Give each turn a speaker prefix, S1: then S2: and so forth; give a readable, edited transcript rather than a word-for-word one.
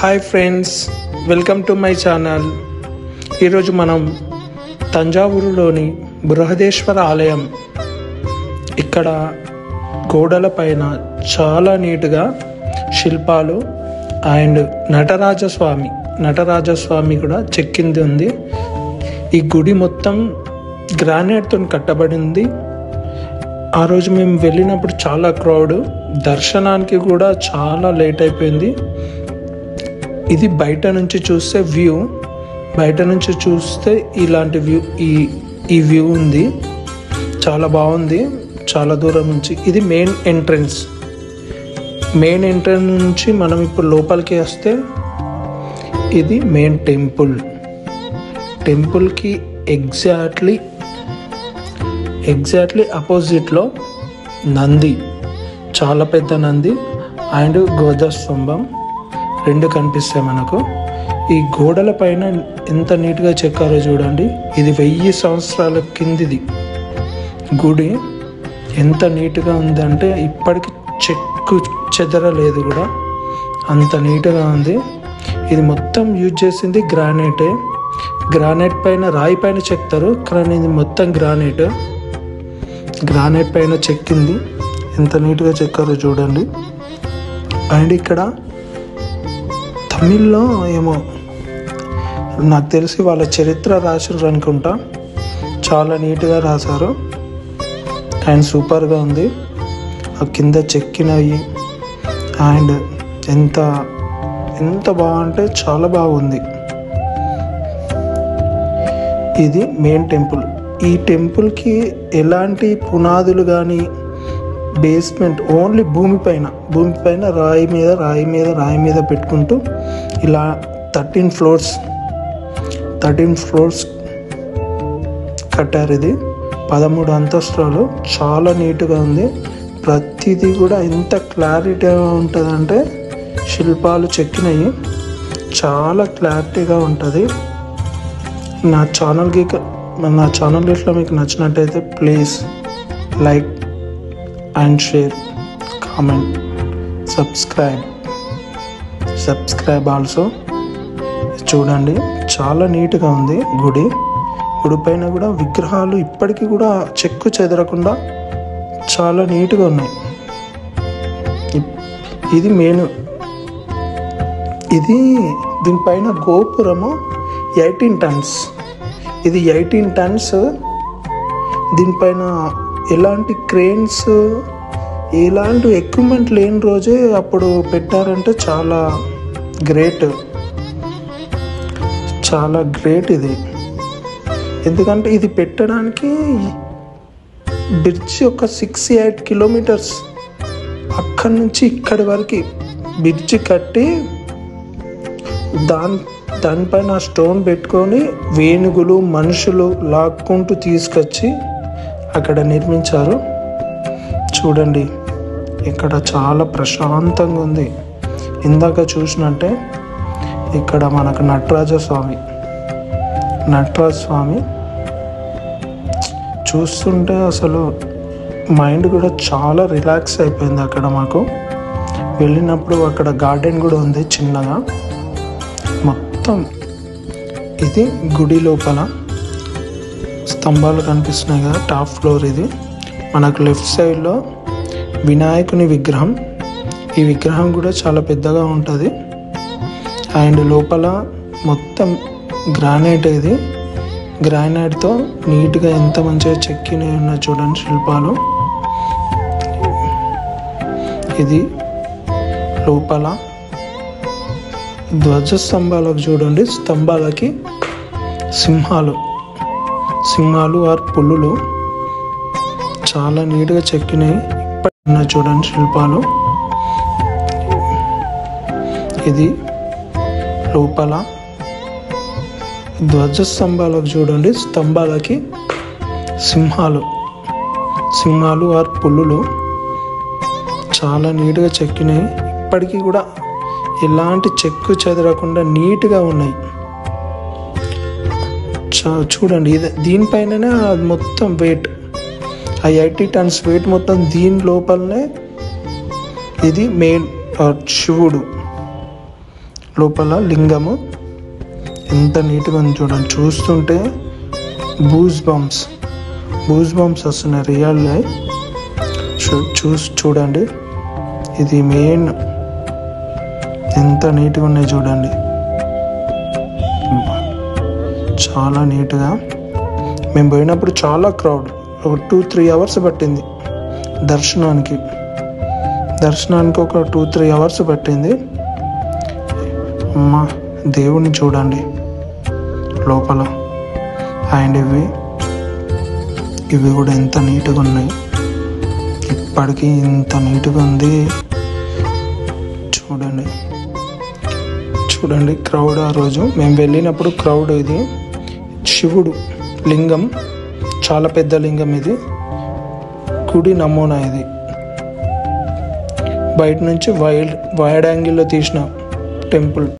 S1: Hi friends, welcome to my channel. ఈరోజు మనం తంజావూరులోని బృహదేశ్వర ఆలయం ఇక్కడ గోడల పైన చాలా నీట్గా శిల్పాలు అండ్ నటరాజస్వామి కూడా చెక్కింది ఉంది. ఈ గుడి మొత్తం గ్రానైట్తో కట్టబడింది. ఆ రోజు మేము వెళ్ళినప్పుడు చాలా క్రౌడ్, దర్శనానికి కూడా చాలా లేట్ అయిపోయింది. ఇది బయట నుంచి చూస్తే వ్యూ, బయట నుంచి చూస్తే ఇలాంటి వ్యూ, ఈ వ్యూ ఉంది. చాలా బాగుంది చాలా దూరం నుంచి. ఇది మెయిన్ ఎంట్రన్స్ నుంచి మనం ఇప్పుడు లోపలికి వస్తే ఇది మెయిన్ టెంపుల్కి ఎగ్జాక్ట్లీ అపోజిట్లో నంది, చాలా పెద్ద నంది అండ్ ధ్వజస్తంభం రెండు కనిపిస్తాయి మనకు. ఈ గోడల పైన ఎంత నీట్గా చెక్కారో చూడండి. ఇది 1000 సంవత్సరాల కిందిది గుడి. ఎంత నీట్గా ఉందంటే ఇప్పటికి చెక్కు చెదరలేదు కూడా, అంత నీట్గా ఉంది. ఇది మొత్తం యూజ్ చేసింది గ్రానైట్ పైన, రాయి పైన చెక్తారు, కానీ ఇది మొత్తం గ్రానైట్ పైన చెక్కింది. ఎంత నీట్గా చెక్కారో చూడండి. అండ్ ఇక్కడ తమిళ్లో ఏమో నాకు తెలిసి వాళ్ళ చరిత్ర రాశారు అనుకుంటా. చాలా నీట్గా రాశారు అండ్ సూపర్గా ఉంది. ఆ కింద చెక్కినవి అండ్ ఎంత బాగుంటే చాలా బాగుంది. ఇది మెయిన్ టెంపుల్. ఈ టెంపుల్కి ఎలాంటి పునాదులు కానీ బేస్మెంట్, ఓన్లీ భూమిపైన రాయి మీద పెట్టుకుంటూ ఇలా 13 ఫ్లోర్స్ కట్టారు. ఇది 13 అంతస్తులు. చాలా నీట్గా ఉంది. ప్రతిదీ కూడా ఎంత క్లారిటీగా ఉంటుందంటే శిల్పాలు చెక్కినవి చాలా క్లారిటీగా ఉంటుంది. నా ఛానల్ ఇట్లా మీకు నచ్చినట్టయితే please like and share, comment, subscribe also. చూడండి చాలా నీట్గా ఉంది గుడి పైన కూడా విగ్రహాలు ఇప్పటికీ కూడా చెక్కు చెదరకుండా చాలా నీట్గా ఉన్నాయి. ఇది మెయిన్. దీనిపైన గోపురము 18 టన్స్. ఇది 18 టన్స్. దీనిపైన ఎలాంటి క్రేన్స్, ఎలాంటి ఎక్విప్మెంట్ లేని రోజే అప్పుడు పెట్టారంటే చాలా గ్రేట్ ఇది. ఎందుకంటే ఇది పెట్టడానికి బ్రిడ్జ్ ఒక 6-8 కిలోమీటర్స్ అక్కడి నుంచి ఇక్కడి వరకు బ్రిడ్జ్ కట్టి దానిపైన స్టోన్ పెట్టుకొని వేణుగులు మనుషులు లాక్కుంటూ తీసుకొచ్చి అక్కడ నిర్మించారు. చూడండి ఇక్కడ చాలా ప్రశాంతంగా ఉంది. ఇందాక చూసినట్టే ఇక్కడ మనకు నటరాజస్వామి చూస్తుంటే అసలు మైండ్ కూడా చాలా రిలాక్స్ అయిపోయింది. అక్కడ మాకు వెళ్ళినప్పుడు అక్కడ గార్డెన్ కూడా ఉంది చిన్నగా. మొత్తం ఇది గుడి లోపల స్తంభాలు కనిపిస్తున్నాయి కదా, టాప్ ఫ్లోర్. ఇది మనకు లెఫ్ట్ సైడ్లో వినాయకుని విగ్రహం. ఈ విగ్రహం కూడా చాలా పెద్దగా ఉంటుంది. అండ్ లోపల మొత్తం గ్రానైట్తో నీట్గా ఎంత మంచిగా చెక్కినవి ఉన్నాయి చూడండి శిల్పాలు. ఇది లోపల ధ్వజస్తంభాలకు చూడండి, స్తంభాలకి సింహాలు ఆర్ పులులు చాలా నీట్గా చెక్కినవి ఇప్పటి చూడండి శిల్పాలు. ఇది లోపల ధ్వజస్తంభాలకు చూడండి, స్తంభాలకి సింహాలు ఆర్ పులులు చాలా నీట్గా చెక్కినవి. ఇప్పటికీ కూడా ఎలాంటి చెక్కు చెదరకుండా నీట్గా ఉన్నాయి. చూడండి దీనిపైననే మొత్తం వెయిట్, ఆ 80 టన్స్ వెయిట్ మొత్తం దీని లోపలనే. ఇది మెయిన్ శివుడు లోపల లింగము ఎంత నీట్గా ఉంది చూడండి. చూస్తుంటే బూస్ బంప్స్ వస్తున్నాయి రియల్ లైఫ్. చూడండి, ఇది మెయిన్. ఎంత నీట్గా ఉన్నాయి చూడండి, చాలా నీట్గా. మేము పోయినప్పుడు చాలా క్రౌడ్, ఒక 2-3 అవర్స్ పట్టింది దర్శనానికి ఒక 2-3 అవర్స్ పట్టింది. అమ్మ దేవుణ్ణి చూడండి లోపల. అండ్ ఇవి కూడా ఎంత నీట్గా ఉన్నాయి, ఇప్పటికీ ఇంత నీట్గా ఉంది చూడండి. క్రౌడ్ ఆ రోజు మేము వెళ్ళినప్పుడు క్రౌడ్. ఇది శివుడు లింగం, చాలా పెద్ద లింగం. ఇది గుడి నమూనా. ఇది బయట నుంచి వైడ్ యాంగిల్లో తీసిన టెంపుల్.